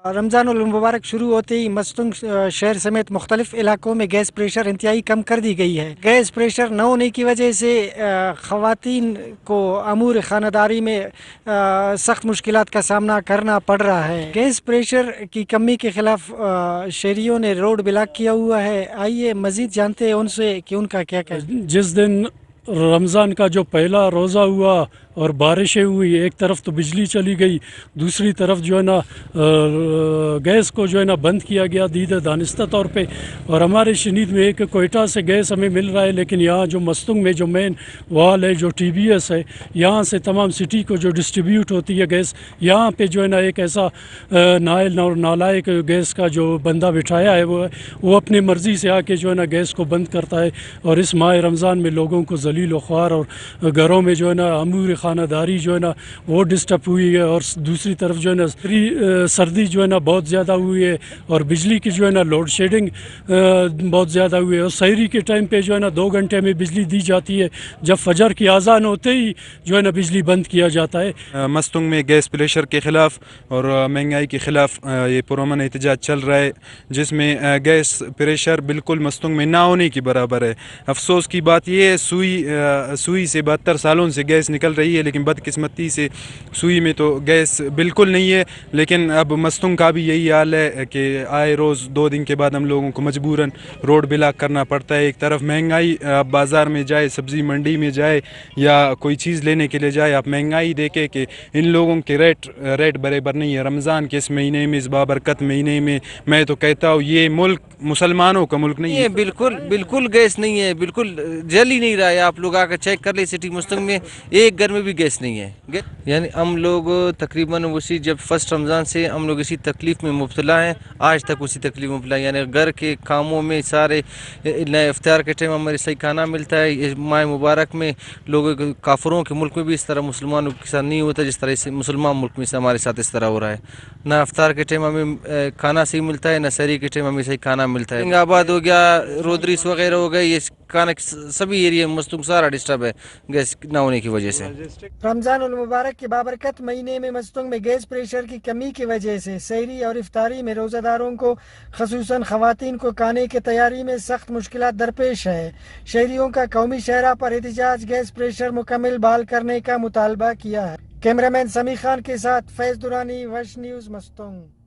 रमज़ान उल मुबारक शुरू होते ही मस्तंग शहर समेत मुख्तलिफ इलाकों में गैस प्रेशर इंतहाई कम कर दी गई है। गैस प्रेशर न होने की वजह से ख़वातीन को अमूर ख़ानदारी में सख्त मुश्किलात का सामना करना पड़ रहा है। गैस प्रेशर की कमी के ख़िलाफ़ शहरियों ने रोड ब्लॉक किया हुआ है। आइए मज़ीद जानते हैं उनसे कि उनका क्या कहना है। जिस दिन रमज़ान का जो पहला रोज़ा हुआ और बारिशें हुई, एक तरफ तो बिजली चली गई, दूसरी तरफ जो है ना गैस को जो है ना बंद किया गया दीद दानिस्ता तौर पे। और हमारे शनीद में एक कोयटा से गैस हमें मिल रहा है, लेकिन यहाँ जो मस्तंग में जो मेन वाल है, जो TBS है, यहाँ से तमाम सिटी को जो डिस्ट्रीब्यूट होती है गैस, यहाँ पे जो है ना एक ऐसा नायल और नालायक गैस का जो बंदा बिठाया है वो अपनी मर्ज़ी से आके जो है ना गैस को बंद करता है। और इस माह रमज़ान में लोगों को ज़लील व ख्वार और घरों में जो है ना अमूर ख़ानदारी जो है ना वो डिस्टर्ब हुई है। और दूसरी तरफ जो है ना सर्दी जो है ना बहुत ज़्यादा हुई है और बिजली की जो है ना लोड शेडिंग बहुत ज़्यादा हुई है। और सहरी के टाइम पे जो है ना 2 घंटे में बिजली दी जाती है, जब फजर की आज़ान होते ही जो है ना बिजली बंद किया जाता है। मस्तंग में गैस प्रेशर के ख़िलाफ़ और महंगाई के ख़िलाफ़ ये पुरअमन एहतजाज चल रहा है, जिसमें गैस प्रेशर बिल्कुल मस्तंग में ना होने की बराबर है। अफसोस की बात यह है, सुई से 72 सालों से गैस निकल रही है, लेकिन बदकिस्मती से सुई में तो गैस बिल्कुल नहीं है। लेकिन अब मस्तंग का भी यही हाल है कि आए रोज़ 2 दिन के बाद हम लोगों को मजबूरन रोड ब्लॉक करना पड़ता है। एक तरफ महंगाई, आप बाज़ार में जाए, सब्ज़ी मंडी में जाए या कोई चीज़ लेने के लिए जाए, आप महंगाई देखे कि इन लोगों के रेट बराबर नहीं है। रमज़ान के इस महीने में, इस बाबरकत महीने में, मैं तो कहता हूँ ये मुल्क मुसलमानों का मुल्क नहीं है। बिल्कुल गैस नहीं है, बिल्कुल जल ही नहीं रहा है। आप लोग आकर चेक कर ले, सिटी मुस्तंग में एक घर में भी गैस नहीं है। यानी हम लोग तकरीबन उसी जब फर्स्ट रमज़ान से हम लोग इसी तकलीफ़ में मुब्तला हैं, आज तक उसी तकलीफ़ में मुब्तला हैं। यानी घर के कामों में सारे इफ्तार के टाइम हमारे सही खाना मिलता है। इस माह मुबारक में लोगों के काफरों के मुल्क में भी इस तरह मुसलमानों के साथ नहीं होता जिस तरह से मुसलमान मुल्क में से हमारे साथ इस तरह हो रहा है। ना इफ्तार के टाइम हमें खाना सही मिलता है, ना सहरी के टाइम हमें सही खाना मिलता है। आबाद हो गया, रोदरीस वगैरह हो गए, ये खाना सभी एरिया में मस्तंग सारा डिस्टर्ब है गैस ना होने की वजह से। रमज़ान उल मुबारक के बाबरकत महीने में मस्तंग में गैस प्रेशर की कमी की वजह से सहरी और इफ्तारी में रोज़ादारों को, खसूसन ख़वातीन को खाने की तैयारी में सख्त मुश्किलात दरपेश है। शहरियों का कौमी शहरा पर एहतजाज गैस प्रेशर मुकम्मल बहाल करने का मुतालबा किया है। कैमरामैन समी खान के साथ फैज़ दुरानी, वश न्यूज़, मस्तंग।